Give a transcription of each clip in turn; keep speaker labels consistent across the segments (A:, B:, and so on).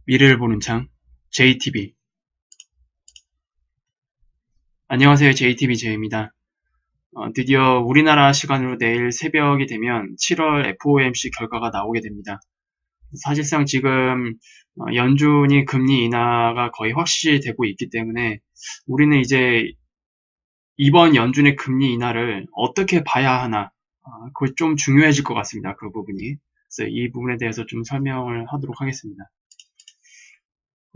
A: 미래를 보는 창 JTB. 안녕하세요. JTB 제이입니다. 드디어 우리나라 시간으로 내일 새벽이 되면 7월 FOMC 결과가 나오게 됩니다. 사실상 지금 연준이 금리 인하가 거의 확실시되고 있기 때문에 우리는 이제 이번 연준의 금리 인하를 어떻게 봐야 하나, 그거 좀 중요해질 것 같습니다. 그 부분이. 그래서 이 부분에 대해서 좀 설명을 하도록 하겠습니다.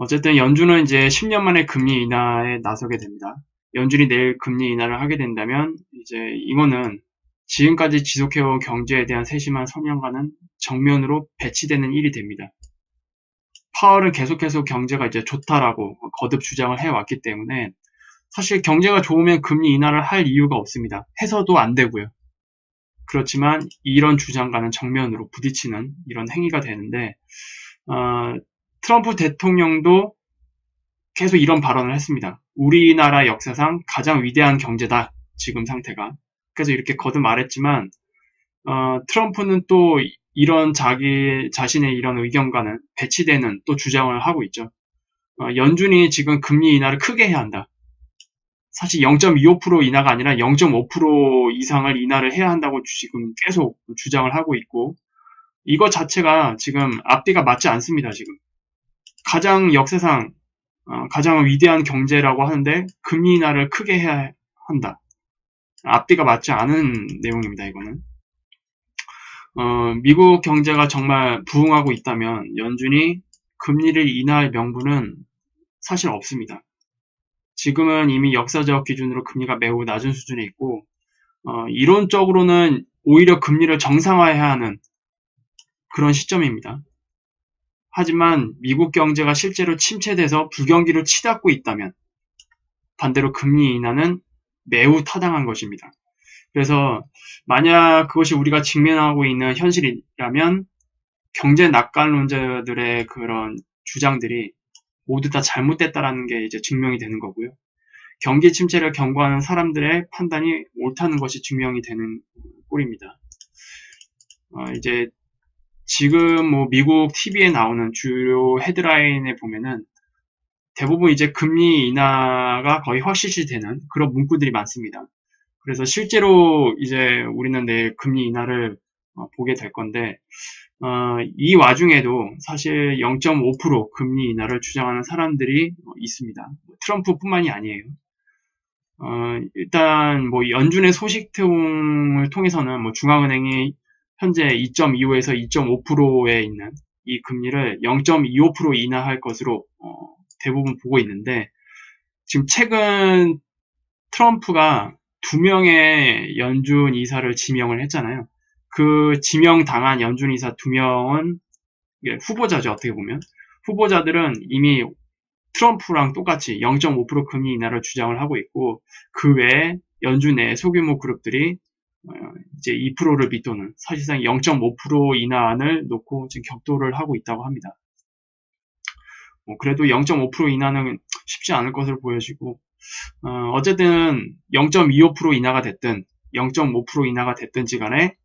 A: 어쨌든 연준은 이제 10년 만에 금리 인하에 나서게 됩니다. 연준이 내일 금리 인하를 하게 된다면 이제 이거는 지금까지 지속해온 경제에 대한 세심한 성향과는 정면으로 배치되는 일이 됩니다. 파월은 계속해서 경제가 이제 좋다라고 거듭 주장을 해왔기 때문에 사실 경제가 좋으면 금리 인하를 할 이유가 없습니다. 해서도 안 되고요. 그렇지만 이런 주장과는 정면으로 부딪히는 이런 행위가 되는데 트럼프 대통령도 계속 이런 발언을 했습니다. 우리나라 역사상 가장 위대한 경제다. 지금 상태가. 그래서 이렇게 거듭 말했지만 트럼프는 또 이런 자기 자신의 이런 의견과는 배치되는 또 주장을 하고 있죠. 연준이 지금 금리 인하를 크게 해야 한다. 사실 0.25% 인하가 아니라 0.5% 이상을 인하를 해야 한다고 지금 계속 주장을 하고 있고 이거 자체가 지금 앞뒤가 맞지 않습니다. 지금 가장 역사상 가장 위대한 경제라고 하는데 금리 인하를 크게 해야 한다. 앞뒤가 맞지 않은 내용입니다. 이거는 미국 경제가 정말 부흥하고 있다면 연준이 금리를 인하할 명분은 사실 없습니다. 지금은 이미 역사적 기준으로 금리가 매우 낮은 수준에 있고 이론적으로는 오히려 금리를 정상화해야 하는 그런 시점입니다. 하지만 미국 경제가 실제로 침체돼서 불경기를 치닫고 있다면 반대로 금리 인하는 매우 타당한 것입니다. 그래서 만약 그것이 우리가 직면하고 있는 현실이라면 경제 낙관론자들의 그런 주장들이 모두 다 잘못됐다라는 게 이제 증명이 되는 거고요. 경기 침체를 경고하는 사람들의 판단이 옳다는 것이 증명이 되는 꼴입니다. 이제 지금 뭐 미국 TV에 나오는 주요 헤드라인에 보면은 대부분 이제 금리 인하가 거의 확실시되는 그런 문구들이 많습니다. 그래서 실제로 이제 우리는 내일 금리 인하를 보게 될 건데 이 와중에도 사실 0.5% 금리 인하를 주장하는 사람들이 있습니다. 트럼프뿐만이 아니에요. 일단 뭐 연준의 소식통을 통해서는 뭐 중앙은행이 현재 2.25에서 2.5%에 있는 이 금리를 0.25% 인하할 것으로 대부분 보고 있는데 지금 최근 트럼프가 2명의 연준 이사를 지명을 했잖아요. 그 지명당한 연준 이사 2명은 후보자죠. 어떻게 보면 후보자들은 이미 트럼프랑 똑같이 0.5% 금리 인하를 주장을 하고 있고 그 외에 연준 내 소규모 그룹들이 이제 2%를 밑도는 사실상 0.5% 인하안을 놓고 지금 격돌을 하고 있다고 합니다. 그래도 0.5% 인하는 쉽지 않을 것으로 보여지고 어쨌든 0.25% 인하가 됐든 0.5% 인하가 됐든지 간에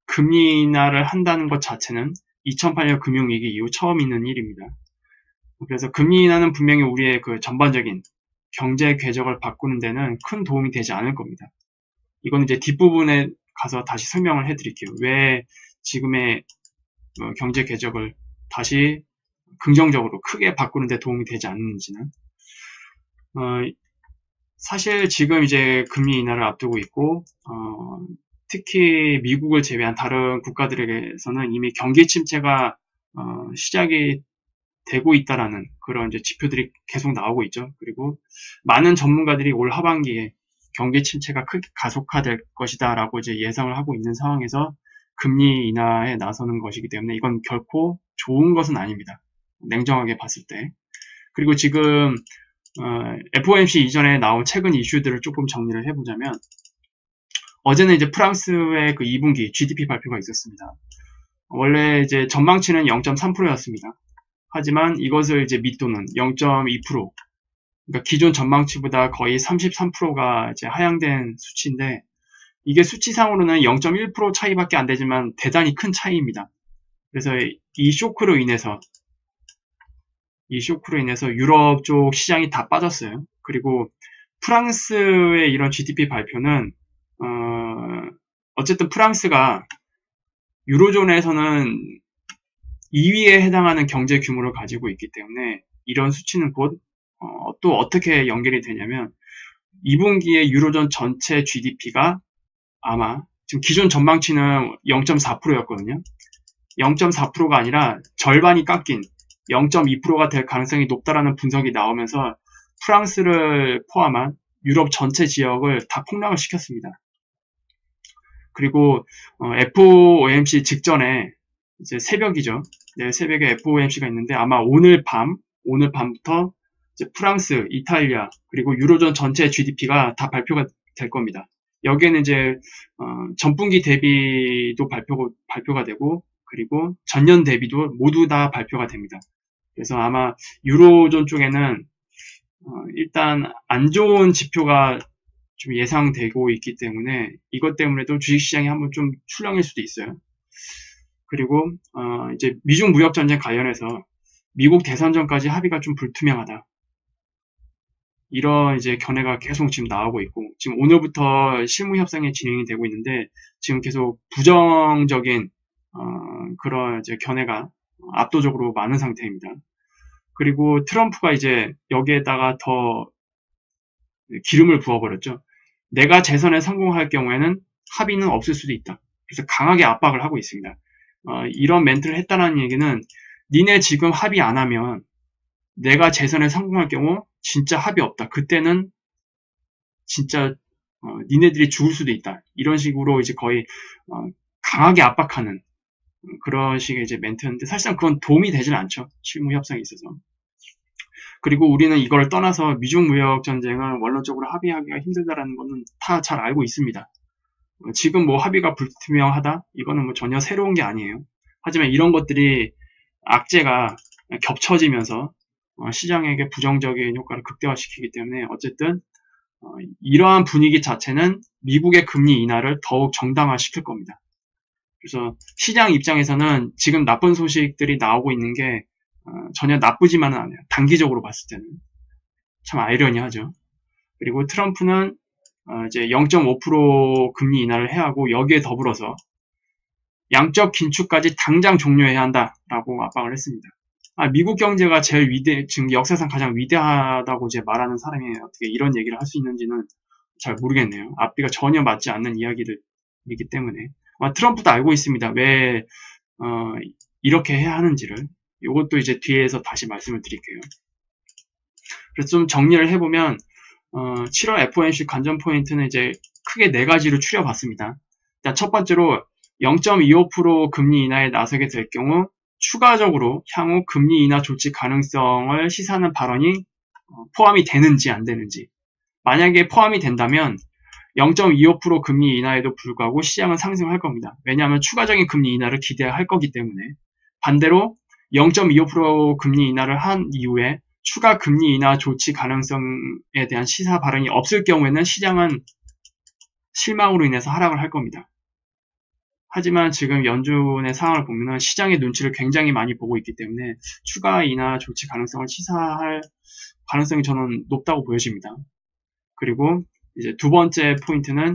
A: 금리 인하를 한다는 것 자체는 2008년 금융위기 이후 처음 있는 일입니다. 그래서 금리 인하는 분명히 우리의 그 전반적인 경제 궤적을 바꾸는 데는 큰 도움이 되지 않을 겁니다. 이건 이제 뒷부분에 가서 다시 설명을 해드릴게요. 왜 지금의 경제 궤적을 다시 긍정적으로 크게 바꾸는 데 도움이 되지 않는지는 사실 지금 이제 금리 인하를 앞두고 있고 특히 미국을 제외한 다른 국가들에게서는 이미 경기 침체가 시작이 되고 있다라는 그런 이제 지표들이 계속 나오고 있죠. 그리고 많은 전문가들이 올 하반기에 경기 침체가 크게 가속화될 것이다라고 이제 예상을 하고 있는 상황에서 금리 인하에 나서는 것이기 때문에 이건 결코 좋은 것은 아닙니다. 냉정하게 봤을 때. 그리고 지금 FOMC 이전에 나온 최근 이슈들을 조금 정리를 해보자면 어제는 이제 프랑스의 그 2분기 GDP 발표가 있었습니다. 원래 이제 전망치는 0.3%였습니다. 하지만 이것을 이제 밑도는 0.2%, 그러니까 기존 전망치보다 거의 33%가 이제 하향된 수치인데 이게 수치상으로는 0.1% 차이밖에 안 되지만 대단히 큰 차이입니다. 그래서 이 쇼크로 인해서 이 쇼크로 인해서 유럽 쪽 시장이 다 빠졌어요. 그리고 프랑스의 이런 GDP 발표는 어쨌든 프랑스가 유로존에서는 2위에 해당하는 경제 규모를 가지고 있기 때문에 이런 수치는 곧 또 어떻게 연결이 되냐면 2분기에 유로존 전체 GDP가 아마 지금 기존 전망치는 0.4%였거든요. 0.4%가 아니라 절반이 깎인 0.2%가 될 가능성이 높다라는 분석이 나오면서 프랑스를 포함한 유럽 전체 지역을 다 폭락을 시켰습니다. 그리고 FOMC 직전에 이제 새벽이죠. 네, 새벽에 FOMC가 있는데 아마 오늘 밤부터 이제 프랑스, 이탈리아 그리고 유로존 전체 GDP가 다 발표가 될 겁니다. 여기에는 이제 전분기 대비도 발표가 되고 그리고 전년 대비도 모두 다 발표가 됩니다. 그래서 아마 유로존 쪽에는 일단 안 좋은 지표가 좀 예상되고 있기 때문에 이것 때문에도 주식시장이 한번 좀 출렁일 수도 있어요. 그리고 이제 미중 무역 전쟁 관련해서 미국 대선 전까지 합의가 좀 불투명하다. 이런 이제 견해가 계속 지금 나오고 있고 지금 오늘부터 실무 협상이 진행이 되고 있는데 지금 계속 부정적인 그런 이제 견해가 압도적으로 많은 상태입니다. 그리고 트럼프가 이제 여기에다가 더 기름을 부어버렸죠. 내가 재선에 성공할 경우에는 합의는 없을 수도 있다. 그래서 강하게 압박을 하고 있습니다. 이런 멘트를 했다는 얘기는 니네 지금 합의 안 하면 내가 재선에 성공할 경우 진짜 합의 없다. 그때는 진짜 니네들이 죽을 수도 있다. 이런 식으로 이제 거의 강하게 압박하는 그런 식의 이제 멘트였는데 사실상 그건 도움이 되진 않죠. 실무 협상에 있어서. 그리고 우리는 이걸 떠나서 미중 무역 전쟁을 원론적으로 합의하기가 힘들다라는 거는 다 잘 알고 있습니다. 지금 뭐 합의가 불투명하다? 이거는 뭐 전혀 새로운 게 아니에요. 하지만 이런 것들이 악재가 겹쳐지면서 시장에게 부정적인 효과를 극대화시키기 때문에 어쨌든 이러한 분위기 자체는 미국의 금리 인하를 더욱 정당화시킬 겁니다. 그래서 시장 입장에서는 지금 나쁜 소식들이 나오고 있는 게 전혀 나쁘지만은 않아요. 단기적으로 봤을 때는. 참 아이러니하죠. 그리고 트럼프는 이제 0.5% 금리 인하를 해야 하고 여기에 더불어서 양적 긴축까지 당장 종료해야 한다라고 압박을 했습니다. 미국 경제가 제일 지금 역사상 가장 위대하다고 이제 말하는 사람이 어떻게 이런 얘기를 할 수 있는지는 잘 모르겠네요. 앞뒤가 전혀 맞지 않는 이야기들이기 때문에. 트럼프도 알고 있습니다. 왜, 이렇게 해야 하는지를. 이것도 이제 뒤에서 다시 말씀을 드릴게요. 그래서 좀 정리를 해보면, 7월 FOMC 관전 포인트는 이제 크게 4가지로 추려봤습니다. 일단 첫 번째로 0.25% 금리 인하에 나서게 될 경우 추가적으로 향후 금리 인하 조치 가능성을 시사하는 발언이 포함이 되는지 안 되는지. 만약에 포함이 된다면 0.25% 금리 인하에도 불구하고 시장은 상승할 겁니다. 왜냐하면 추가적인 금리 인하를 기대할 거기 때문에. 반대로 0.25% 금리 인하를 한 이후에 추가 금리 인하 조치 가능성에 대한 시사 발언이 없을 경우에는 시장은 실망으로 인해서 하락을 할 겁니다. 하지만 지금 연준의 상황을 보면 시장의 눈치를 굉장히 많이 보고 있기 때문에 추가 인하 조치 가능성을 시사할 가능성이 저는 높다고 보여집니다. 그리고 이제 두 번째 포인트는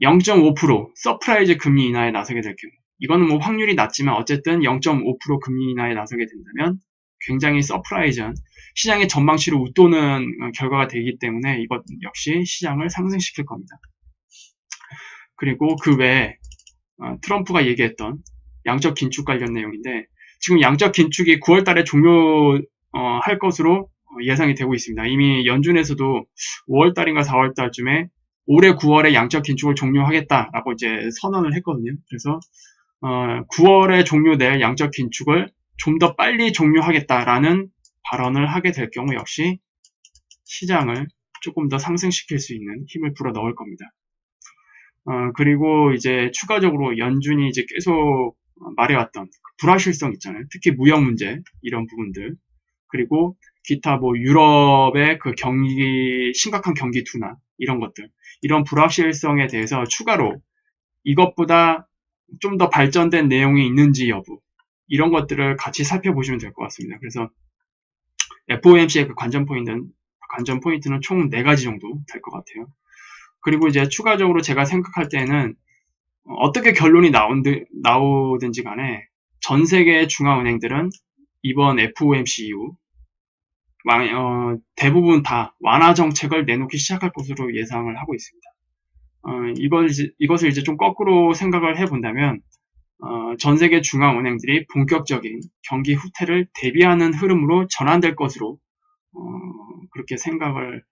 A: 0.5% 서프라이즈 금리 인하에 나서게 될 경우 이거는 뭐 확률이 낮지만 어쨌든 0.5% 금리 인하에 나서게 된다면 굉장히 서프라이즈한 시장의 전망치를 웃도는 결과가 되기 때문에 이것 역시 시장을 상승시킬 겁니다. 그리고 그 외에 트럼프가 얘기했던 양적 긴축 관련 내용인데 지금 양적 긴축이 9월 달에 종료할 것으로 예상이 되고 있습니다. 이미 연준에서도 5월 달인가 4월 달쯤에 올해 9월에 양적 긴축을 종료하겠다라고 이제 선언을 했거든요. 그래서 9월에 종료될 양적 긴축을 좀 더 빨리 종료하겠다라는 발언을 하게 될 경우 역시 시장을 조금 더 상승시킬 수 있는 힘을 불어 넣을 겁니다. 그리고 이제 추가적으로 연준이 이제 계속 말해왔던 불확실성 있잖아요. 특히 무역 문제 이런 부분들 그리고 기타 뭐 유럽의 그 심각한 경기 둔화 이런 것들 이런 불확실성에 대해서 추가로 이것보다 좀 더 발전된 내용이 있는지 여부 이런 것들을 같이 살펴보시면 될 것 같습니다. 그래서 FOMC의 그 관전 포인트는 총 4가지 정도 될 것 같아요. 그리고 이제 추가적으로 제가 생각할 때는 어떻게 결론이 나오든지 간에 전 세계 중앙은행들은 이번 FOMC 이후 대부분 다 완화 정책을 내놓기 시작할 것으로 예상을 하고 있습니다. 이것을 이제 좀 거꾸로 생각을 해본다면 전 세계 중앙은행들이 본격적인 경기 후퇴를 대비하는 흐름으로 전환될 것으로 그렇게 생각을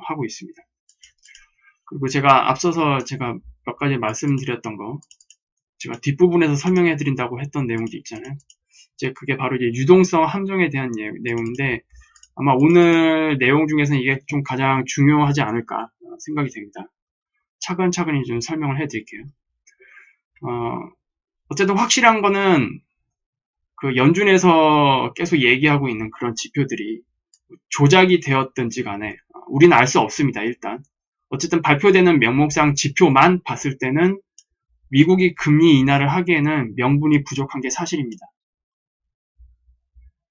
A: 하고 있습니다. 그리고 제가 앞서서 몇 가지 말씀드렸던 거, 제가 뒷부분에서 설명해 드린다고 했던 내용도 있잖아요. 이제 그게 바로 이제 유동성 함정에 대한 내용인데, 아마 오늘 내용 중에서는 이게 좀 가장 중요하지 않을까 생각이 됩니다. 차근차근히 좀 설명을 해 드릴게요. 어쨌든 확실한 거는 그 연준에서 계속 얘기하고 있는 그런 지표들이 조작이 되었든지 간에 우리는 알 수 없습니다. 일단 어쨌든 발표되는 명목상 지표만 봤을 때는 미국이 금리 인하를 하기에는 명분이 부족한 게 사실입니다.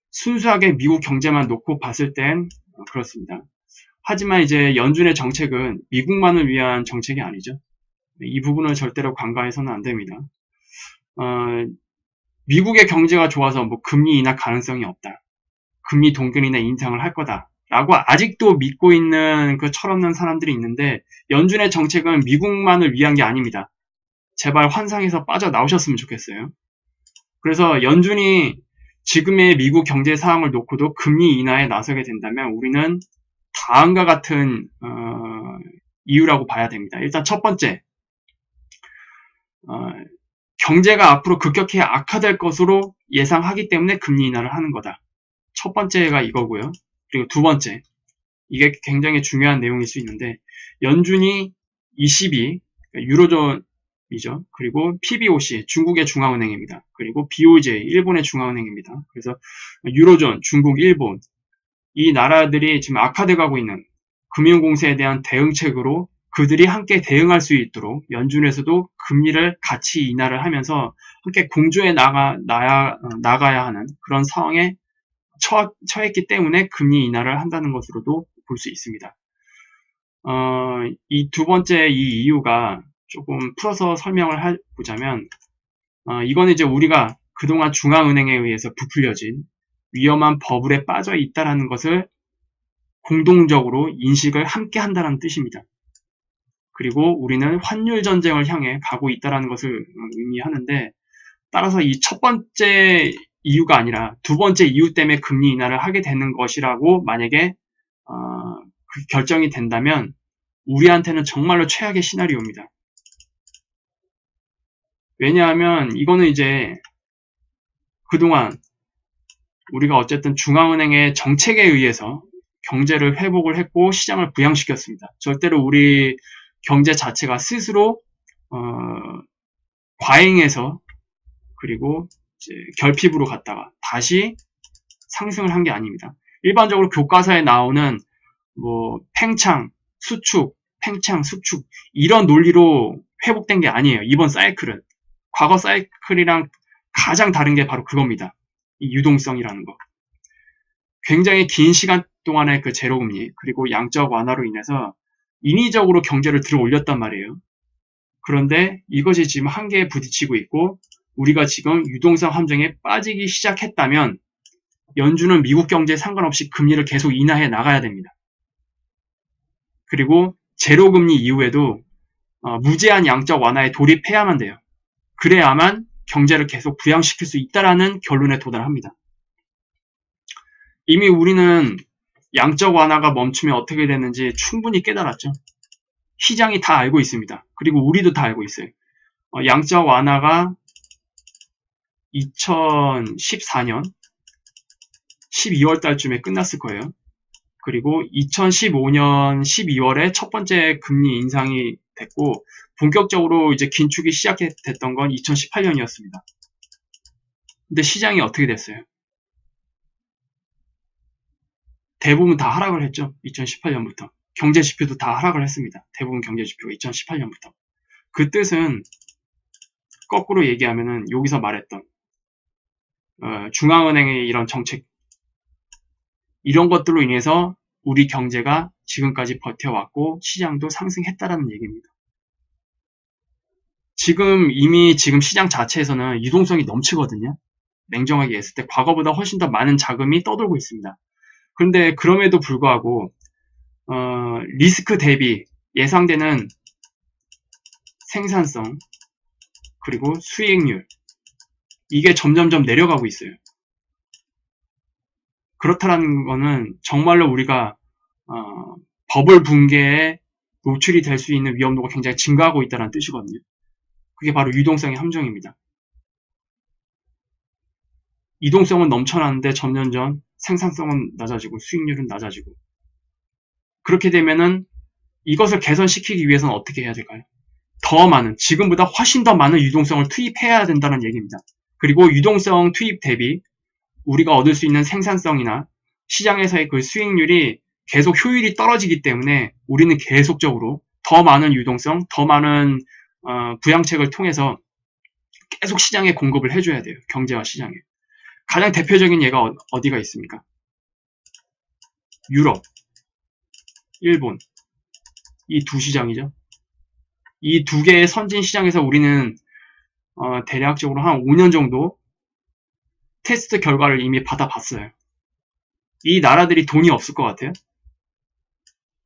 A: 순수하게 미국 경제만 놓고 봤을 땐 그렇습니다. 하지만 이제 연준의 정책은 미국만을 위한 정책이 아니죠. 이 부분을 절대로 간과해서는 안 됩니다. 미국의 경제가 좋아서 뭐 금리 인하 가능성이 없다. 금리 동결이나 인상을 할 거다. 라고 아직도 믿고 있는 그 철없는 사람들이 있는데 연준의 정책은 미국만을 위한 게 아닙니다. 제발 환상에서 빠져나오셨으면 좋겠어요. 그래서 연준이 지금의 미국 경제 상황을 놓고도 금리 인하에 나서게 된다면 우리는 다음과 같은 이유라고 봐야 됩니다. 일단 첫 번째, 경제가 앞으로 급격히 악화될 것으로 예상하기 때문에 금리 인하를 하는 거다. 첫 번째가 이거고요. 그리고 두 번째, 이게 굉장히 중요한 내용일 수 있는데 연준이 ECB, 유로존이죠. 그리고 PBOC, 중국의 중앙은행입니다. 그리고 BOJ, 일본의 중앙은행입니다. 그래서 유로존, 중국, 일본 이 나라들이 지금 악화돼가고 있는 금융공세에 대한 대응책으로 그들이 함께 대응할 수 있도록 연준에서도 금리를 같이 인하를 하면서 함께 공조해 나가야 하는 그런 상황에 처했기 때문에 금리 인하를 한다는 것으로도 볼 수 있습니다. 이 두 번째 이 이유가 조금 풀어서 설명을 해보자면 이거는 이제 우리가 그동안 중앙은행에 의해서 부풀려진 위험한 버블에 빠져 있다는 것을 공동적으로 인식을 함께 한다는 뜻입니다. 그리고 우리는 환율 전쟁을 향해 가고 있다는 것을 의미하는데 따라서 이 첫 번째 이유가 아니라 두 번째 이유 때문에 금리 인하를 하게 되는 것이라고 만약에 그 결정이 된다면 우리한테는 정말로 최악의 시나리오입니다. 왜냐하면 이거는 이제 그동안 우리가 어쨌든 중앙은행의 정책에 의해서 경제를 회복을 했고 시장을 부양시켰습니다. 절대로 우리 경제 자체가 스스로 과잉해서 그리고 이제 결핍으로 갔다가 다시 상승을 한 게 아닙니다. 일반적으로 교과서에 나오는 뭐 팽창, 수축, 팽창, 수축 이런 논리로 회복된 게 아니에요. 이번 사이클은 과거 사이클이랑 가장 다른 게 바로 그겁니다. 이 유동성이라는 거. 굉장히 긴 시간 동안의 그 제로금리 그리고 양적 완화로 인해서 인위적으로 경제를 들어 올렸단 말이에요. 그런데 이것이 지금 한계에 부딪히고 있고 우리가 지금 유동성 함정에 빠지기 시작했다면 연준은 미국 경제에 상관없이 금리를 계속 인하해 나가야 됩니다. 그리고 제로금리 이후에도 무제한 양적 완화에 돌입해야만 돼요. 그래야만 경제를 계속 부양시킬 수 있다라는 결론에 도달합니다. 이미 우리는 양적 완화가 멈추면 어떻게 되는지 충분히 깨달았죠. 시장이 다 알고 있습니다. 그리고 우리도 다 알고 있어요. 양적 완화가 2014년 12월 달쯤에 끝났을 거예요. 그리고 2015년 12월에 첫 번째 금리 인상이 됐고 본격적으로 이제 긴축이 시작됐던 건 2018년이었습니다. 근데 시장이 어떻게 됐어요? 대부분 다 하락을 했죠. 2018년부터. 경제 지표도 다 하락을 했습니다. 대부분 경제 지표가 2018년부터. 그 뜻은 거꾸로 얘기하면은 여기서 말했던 중앙은행의 이런 정책 이런 것들로 인해서 우리 경제가 지금까지 버텨왔고 시장도 상승했다라는 얘기입니다. 이미 시장 자체에서는 유동성이 넘치거든요. 냉정하게 했을 때 과거보다 훨씬 더 많은 자금이 떠돌고 있습니다. 그런데 그럼에도 불구하고 리스크 대비 예상되는 생산성 그리고 수익률 이게 점점점 내려가고 있어요. 그렇다는 거는 정말로 우리가 버블 붕괴에 노출이 될 수 있는 위험도가 굉장히 증가하고 있다는 뜻이거든요. 그게 바로 유동성의 함정입니다. 이동성은 넘쳐나는데 점점점 생산성은 낮아지고 수익률은 낮아지고 그렇게 되면은 이것을 개선시키기 위해서는 어떻게 해야 될까요? 지금보다 훨씬 더 많은 유동성을 투입해야 된다는 얘기입니다. 그리고 유동성 투입 대비 우리가 얻을 수 있는 생산성이나 시장에서의 그 수익률이 계속 효율이 떨어지기 때문에 우리는 계속적으로 더 많은 유동성, 더 많은 부양책을 통해서 계속 시장에 공급을 해줘야 돼요. 경제와 시장에. 가장 대표적인 예가 어디가 있습니까? 유럽, 일본 이 두 시장이죠. 이 두 개의 선진 시장에서 우리는 대략적으로 한 5년 정도 테스트 결과를 이미 받아봤어요. 이 나라들이 돈이 없을 것 같아요?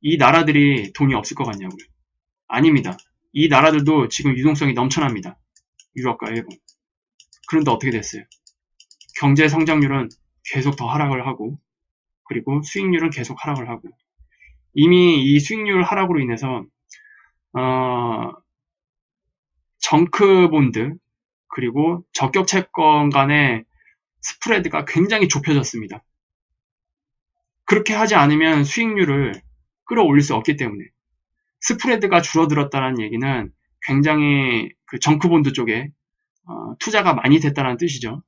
A: 이 나라들이 돈이 없을 것 같냐고요? 아닙니다. 이 나라들도 지금 유동성이 넘쳐납니다. 유럽과 일본. 그런데 어떻게 됐어요? 경제 성장률은 계속 더 하락을 하고 그리고 수익률은 계속 하락을 하고 이미 이 수익률 하락으로 인해서 정크본드 그리고 적격 채권 간의 스프레드가 굉장히 좁혀졌습니다. 그렇게 하지 않으면 수익률을 끌어올릴 수 없기 때문에 스프레드가 줄어들었다는 얘기는 굉장히 그 정크본드 쪽에 투자가 많이 됐다는 뜻이죠.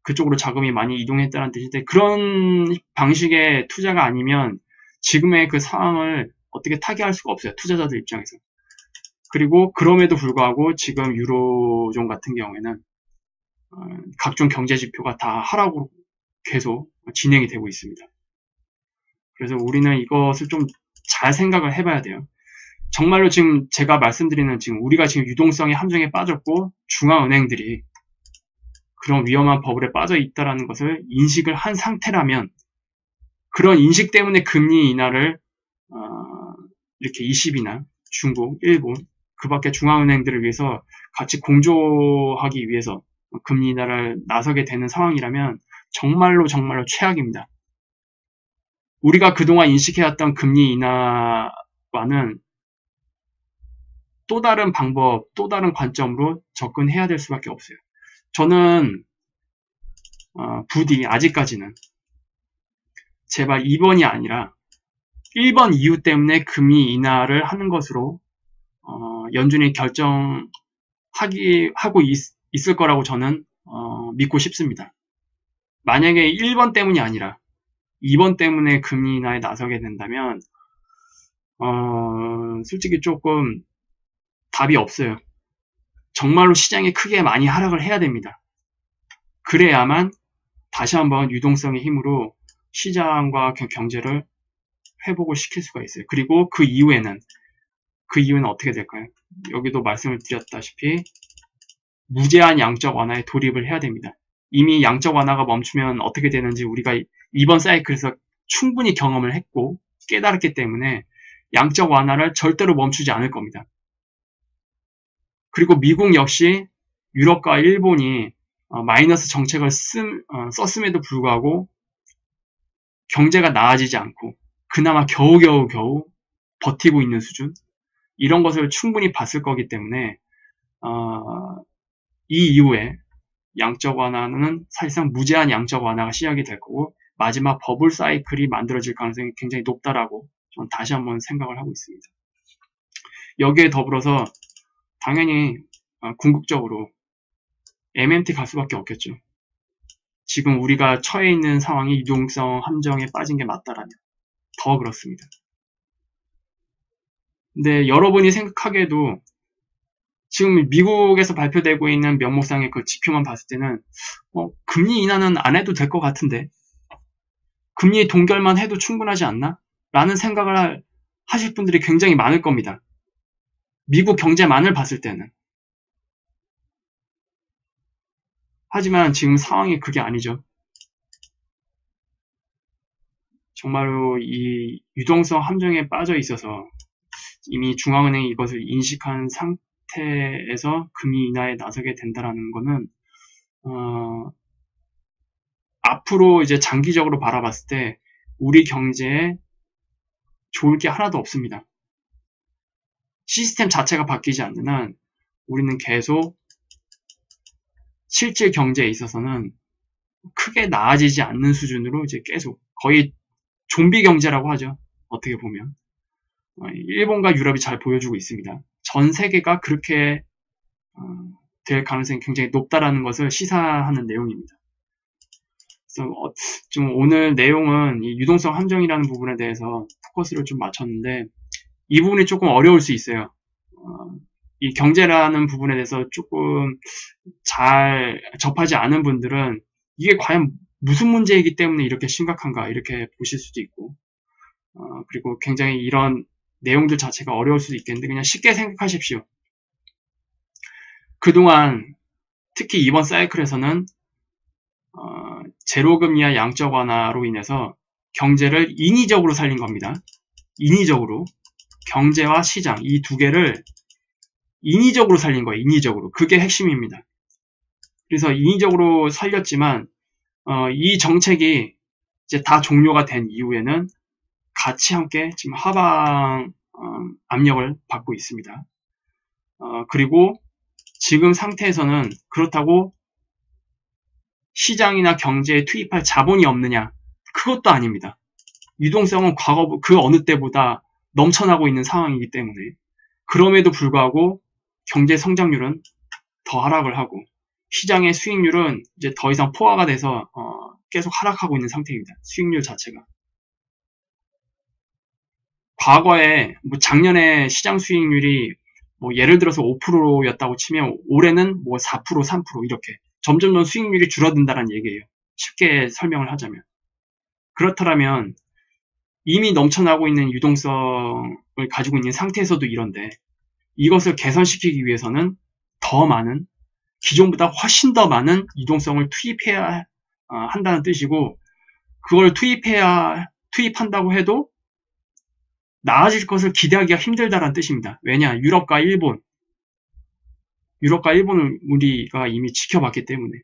A: 그쪽으로 자금이 많이 이동했다는 뜻인데 그런 방식의 투자가 아니면 지금의 그 상황을 어떻게 타개할 수가 없어요. 투자자들 입장에서. 그리고 그럼에도 불구하고 지금 유로존 같은 경우에는 각종 경제 지표가 다 하락으로 계속 진행이 되고 있습니다. 그래서 우리는 이것을 좀 잘 생각을 해봐야 돼요. 정말로 지금 제가 말씀드리는 우리가 지금 유동성의 함정에 빠졌고 중앙은행들이 그런 위험한 버블에 빠져 있다는 것을 인식을 한 상태라면 그런 인식 때문에 금리 인하를 이렇게 20이나 중국, 일본 그 밖에 중앙은행들을 위해서 같이 공조하기 위해서 금리 인하를 나서게 되는 상황이라면 정말로 최악입니다. 우리가 그동안 인식해왔던 금리 인하와는 또 다른 방법, 또 다른 관점으로 접근해야 될 수밖에 없어요. 저는 부디 아직까지는 제발 2번이 아니라 1번 이유 때문에 금리 인하를 하는 것으로 연준이 결정하고 있을 거라고 저는 믿고 싶습니다. 만약에 1번 때문이 아니라 2번 때문에 금리 인하에 나서게 된다면 솔직히 조금 답이 없어요. 정말로 시장이 크게 많이 하락을 해야 됩니다. 그래야만 다시 한번 유동성의 힘으로 시장과 경제를 회복을 시킬 수가 있어요. 그리고 그 이후에는 어떻게 될까요? 여기도 말씀을 드렸다시피 무제한 양적 완화에 돌입을 해야 됩니다. 이미 양적 완화가 멈추면 어떻게 되는지 우리가 이번 사이클에서 충분히 경험을 했고 깨달았기 때문에 양적 완화를 절대로 멈추지 않을 겁니다. 그리고 미국 역시 유럽과 일본이 마이너스 정책을 썼음에도 불구하고 경제가 나아지지 않고 그나마 겨우 버티고 있는 수준 이런 것을 충분히 봤을 거기 때문에 이 이후에 양적 완화는 사실상 무제한 양적 완화가 시작이 될 거고 마지막 버블 사이클이 만들어질 가능성이 굉장히 높다라고 저는 다시 한번 생각을 하고 있습니다. 여기에 더불어서 당연히 궁극적으로 MMT 갈 수밖에 없겠죠. 지금 우리가 처해 있는 상황이 유동성 함정에 빠진 게 맞다라면 더 그렇습니다. 근데 여러분이 생각하기에도 지금 미국에서 발표되고 있는 명목상의 그 지표만 봤을 때는 금리 인하는 안 해도 될 것 같은데 금리 동결만 해도 충분하지 않나? 라는 생각을 하실 분들이 굉장히 많을 겁니다. 미국 경제만을 봤을 때는. 하지만 지금 상황이 그게 아니죠. 정말로 이 유동성 함정에 빠져 있어서 이미 중앙은행이 이것을 인식한 상태에서 금리 인하에 나서게 된다는 거는 앞으로 이제 장기적으로 바라봤을 때 우리 경제에 좋을 게 하나도 없습니다. 시스템 자체가 바뀌지 않는 한 우리는 계속 실질 경제에 있어서는 크게 나아지지 않는 수준으로 이제 계속 거의 좀비 경제라고 하죠. 어떻게 보면. 일본과 유럽이 잘 보여주고 있습니다. 전 세계가 그렇게 될 가능성이 굉장히 높다라는 것을 시사하는 내용입니다. 그래서 좀 오늘 내용은 이 유동성 함정이라는 부분에 대해서 포커스를 좀 맞췄는데 이 부분이 조금 어려울 수 있어요. 이 경제라는 부분에 대해서 조금 잘 접하지 않은 분들은 이게 과연 무슨 문제이기 때문에 이렇게 심각한가 이렇게 보실 수도 있고 그리고 굉장히 이런 내용들 자체가 어려울 수도 있겠는데 그냥 쉽게 생각하십시오. 그동안 특히 이번 사이클에서는 제로금리와 양적 완화로 인해서 경제를 인위적으로 살린 겁니다. 인위적으로 경제와 시장 이 두 개를 인위적으로 살린 거예요. 인위적으로. 그게 핵심입니다. 그래서 인위적으로 살렸지만 이 정책이 이제 다 종료가 된 이후에는 같이 함께 지금 하방 압력을 받고 있습니다. 그리고 지금 상태에서는 그렇다고 시장이나 경제에 투입할 자본이 없느냐? 그것도 아닙니다. 유동성은 과거 그 어느 때보다 넘쳐나고 있는 상황이기 때문에 그럼에도 불구하고 경제 성장률은 더 하락을 하고 시장의 수익률은 이제 더 이상 포화가 돼서 계속 하락하고 있는 상태입니다. 수익률 자체가. 과거에 뭐 작년에 시장 수익률이 뭐 예를 들어서 5%였다고 치면 올해는 뭐 4%, 3% 이렇게 점점 수익률이 줄어든다는 얘기예요. 쉽게 설명을 하자면. 그렇다면 이미 넘쳐나고 있는 유동성을 가지고 있는 상태에서도 이런데 이것을 개선시키기 위해서는 더 많은 기존보다 훨씬 더 많은 유동성을 투입해야 한다는 뜻이고 그걸 투입한다고 해도 나아질 것을 기대하기가 힘들다는 뜻입니다. 왜냐? 유럽과 일본을 우리가 이미 지켜봤기 때문에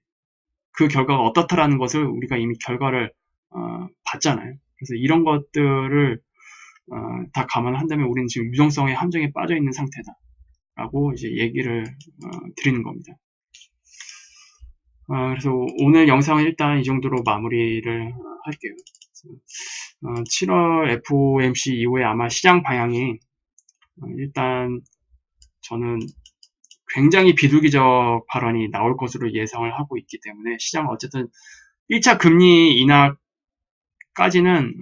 A: 그 결과가 어떻다라는 것을 우리가 이미 결과를 봤잖아요. 그래서 이런 것들을 다 감안한다면 우리는 지금 유동성의 함정에 빠져 있는 상태다라고 이제 얘기를 드리는 겁니다. 그래서 오늘 영상은 일단 이 정도로 마무리를 할게요. 7월 FOMC 이후에 아마 시장 방향이 일단 저는 굉장히 비둘기적 발언이 나올 것으로 예상을 하고 있기 때문에 시장은 어쨌든 1차 금리 인하까지는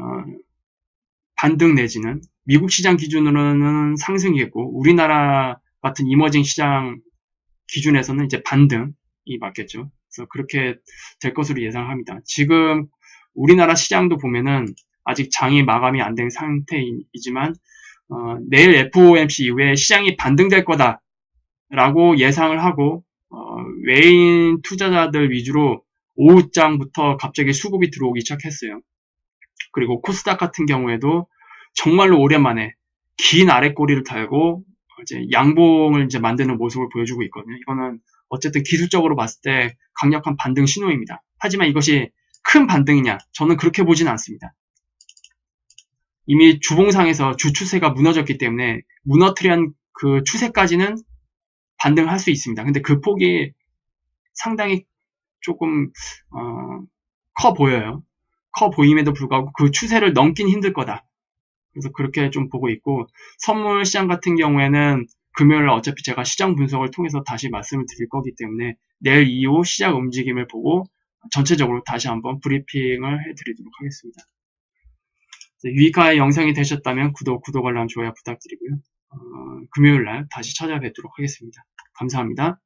A: 반등 내지는 미국 시장 기준으로는 상승이겠고 우리나라 같은 이머징 시장 기준에서는 이제 반등이 맞겠죠. 그래서 그렇게 될 것으로 예상합니다. 지금 우리나라 시장도 보면은 아직 장이 마감이 안 된 상태이지만 내일 FOMC 이후에 시장이 반등될 거다라고 예상을 하고 외인 투자자들 위주로 오후장부터 갑자기 수급이 들어오기 시작했어요. 그리고 코스닥 같은 경우에도 정말로 오랜만에 긴 아랫꼬리를 달고 이제 양봉을 이제 만드는 모습을 보여주고 있거든요. 이거는 어쨌든 기술적으로 봤을 때 강력한 반등 신호입니다. 하지만 이것이 큰 반등이냐? 저는 그렇게 보진 않습니다. 이미 주봉상에서 주추세가 무너졌기 때문에 무너뜨린 그 추세까지는 반등할 수 있습니다. 근데 그 폭이 상당히 조금 커 보여요. 커 보임에도 불구하고 그 추세를 넘긴 힘들 거다. 그래서 그렇게 좀 보고 있고 선물 시장 같은 경우에는 금요일 어차피 제가 시장 분석을 통해서 다시 말씀을 드릴 거기 때문에 내일 이후 시장 움직임을 보고 전체적으로 다시 한번 브리핑을 해드리도록 하겠습니다. 유익한 영상이 되셨다면 구독, 알람, 좋아요 부탁드리고요. 금요일날 다시 찾아뵙도록 하겠습니다. 감사합니다.